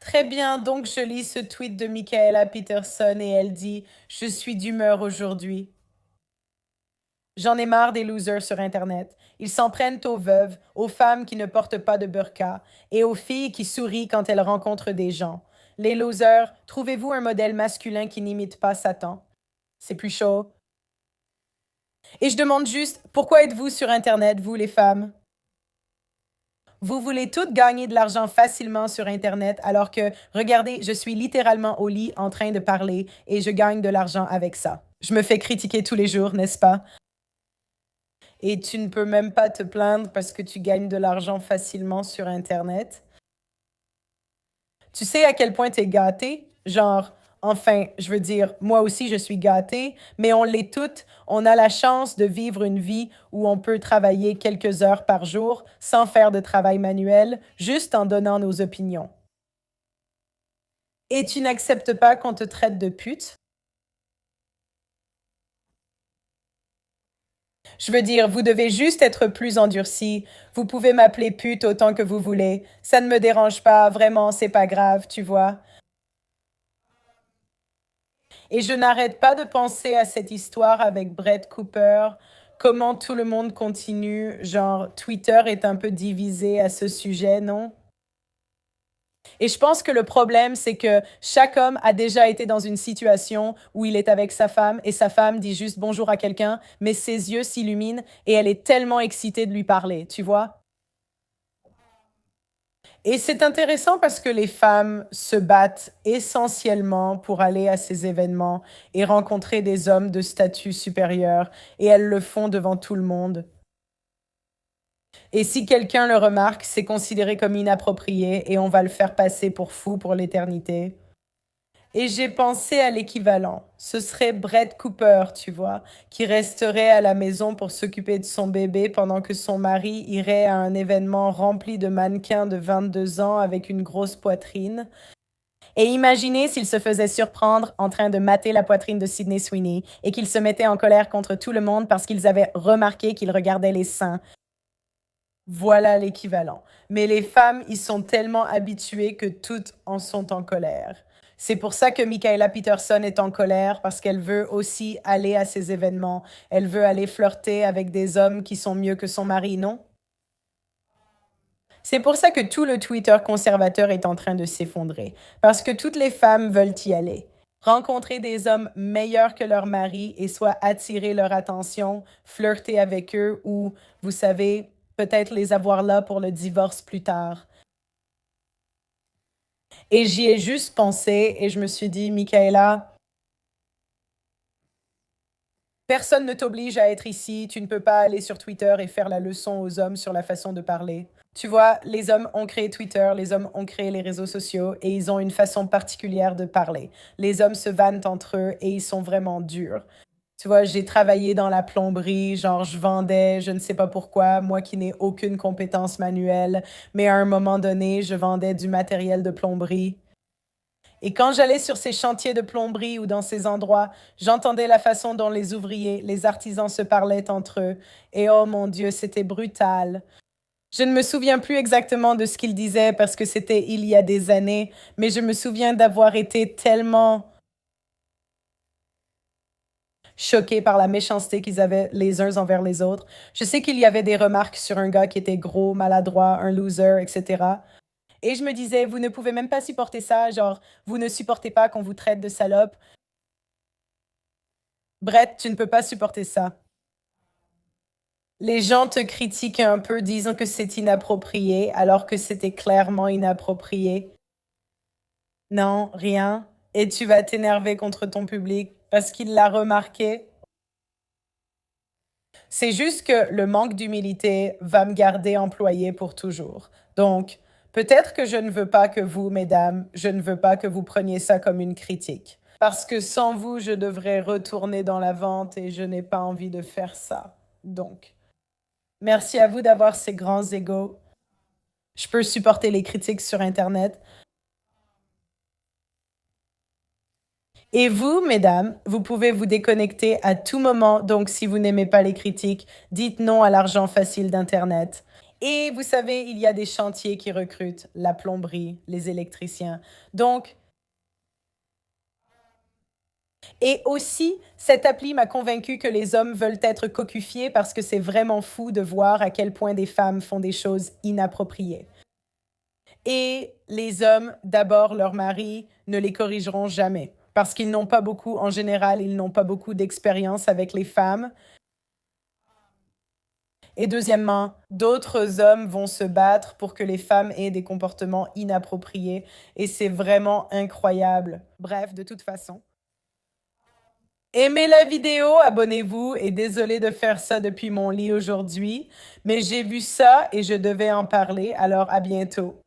Très bien, donc je lis ce tweet de Michaela Peterson et elle dit: «Je suis d'humeur aujourd'hui. J'en ai marre des losers sur internet. Ils s'en prennent aux veuves, aux femmes qui ne portent pas de burqa et aux filles qui sourient quand elles rencontrent des gens. Les losers, trouvez-vous un modèle masculin qui n'imite pas Satan? C'est plus chaud. Et je demande juste, pourquoi êtes-vous sur internet, vous les femmes? Vous voulez toutes gagner de l'argent facilement sur Internet, alors que, regardez, je suis littéralement au lit en train de parler et je gagne de l'argent avec ça. Je me fais critiquer tous les jours, n'est-ce pas? Et tu ne peux même pas te plaindre parce que tu gagnes de l'argent facilement sur Internet. Tu sais à quel point tu es gâté? Genre, enfin, je veux dire, moi aussi je suis gâtée, mais on l'est toutes. On a la chance de vivre une vie où on peut travailler quelques heures par jour sans faire de travail manuel, juste en donnant nos opinions. Et tu n'acceptes pas qu'on te traite de pute? Je veux dire, vous devez juste être plus endurci. Vous pouvez m'appeler pute autant que vous voulez. Ça ne me dérange pas, vraiment, c'est pas grave, tu vois. Et je n'arrête pas de penser à cette histoire avec Brett Cooper, comment tout le monde continue, genre Twitter est un peu divisé à ce sujet, non? Et je pense que le problème, c'est que chaque homme a déjà été dans une situation où il est avec sa femme et sa femme dit juste bonjour à quelqu'un, mais ses yeux s'illuminent et elle est tellement excitée de lui parler, tu vois? Et c'est intéressant parce que les femmes se battent essentiellement pour aller à ces événements et rencontrer des hommes de statut supérieur, et elles le font devant tout le monde. Et si quelqu'un le remarque, c'est considéré comme inapproprié et on va le faire passer pour fou pour l'éternité. Et j'ai pensé à l'équivalent. Ce serait Brett Cooper, tu vois, qui resterait à la maison pour s'occuper de son bébé pendant que son mari irait à un événement rempli de mannequins de 22 ans avec une grosse poitrine. Et imaginez s'il se faisait surprendre en train de mater la poitrine de Sydney Sweeney et qu'il se mettait en colère contre tout le monde parce qu'ils avaient remarqué qu'il regardait les seins. Voilà l'équivalent. Mais les femmes, ils sont tellement habituées que toutes en sont en colère. C'est pour ça que Michaela Peterson est en colère, parce qu'elle veut aussi aller à ces événements. Elle veut aller flirter avec des hommes qui sont mieux que son mari, non? C'est pour ça que tout le Twitter conservateur est en train de s'effondrer, parce que toutes les femmes veulent y aller. Rencontrer des hommes meilleurs que leur mari et soit attirer leur attention, flirter avec eux ou, vous savez, peut-être les avoir là pour le divorce plus tard. Et j'y ai juste pensé et je me suis dit, Michaela, personne ne t'oblige à être ici, tu ne peux pas aller sur Twitter et faire la leçon aux hommes sur la façon de parler. Tu vois, les hommes ont créé Twitter, les hommes ont créé les réseaux sociaux et ils ont une façon particulière de parler. Les hommes se vannent entre eux et ils sont vraiment durs. Tu vois, j'ai travaillé dans la plomberie, genre je vendais, je ne sais pas pourquoi, moi qui n'ai aucune compétence manuelle, mais à un moment donné, je vendais du matériel de plomberie. Et quand j'allais sur ces chantiers de plomberie ou dans ces endroits, j'entendais la façon dont les ouvriers, les artisans se parlaient entre eux. Et oh mon Dieu, c'était brutal. Je ne me souviens plus exactement de ce qu'ils disaient parce que c'était il y a des années, mais je me souviens d'avoir été tellement choquée par la méchanceté qu'ils avaient les uns envers les autres. Je sais qu'il y avait des remarques sur un gars qui était gros, maladroit, un loser, etc. Et je me disais, vous ne pouvez même pas supporter ça, genre, vous ne supportez pas qu'on vous traite de salope. Brett, tu ne peux pas supporter ça. Les gens te critiquent un peu, disant que c'est inapproprié, alors que c'était clairement inapproprié. Non, rien. Et tu vas t'énerver contre ton public parce qu'il l'a remarqué. C'est juste que le manque d'humilité va me garder employé pour toujours. Donc, peut-être que je ne veux pas que vous, mesdames, je ne veux pas que vous preniez ça comme une critique. Parce que sans vous, je devrais retourner dans la vente et je n'ai pas envie de faire ça. Donc, merci à vous d'avoir ces grands égaux. Je peux supporter les critiques sur Internet. Et vous, mesdames, vous pouvez vous déconnecter à tout moment. Donc, si vous n'aimez pas les critiques, dites non à l'argent facile d'Internet. Et vous savez, il y a des chantiers qui recrutent la plomberie, les électriciens. Donc, et aussi, cette appli m'a convaincu que les hommes veulent être cocufiés parce que c'est vraiment fou de voir à quel point des femmes font des choses inappropriées. Et les hommes, d'abord, leurs maris ne les corrigeront jamais parce qu'ils n'ont pas beaucoup, en général, ils n'ont pas beaucoup d'expérience avec les femmes. Et deuxièmement, d'autres hommes vont se battre pour que les femmes aient des comportements inappropriés. Et c'est vraiment incroyable. Bref, de toute façon. Aimez la vidéo, abonnez-vous et désolé de faire ça depuis mon lit aujourd'hui, mais j'ai vu ça et je devais en parler, alors à bientôt.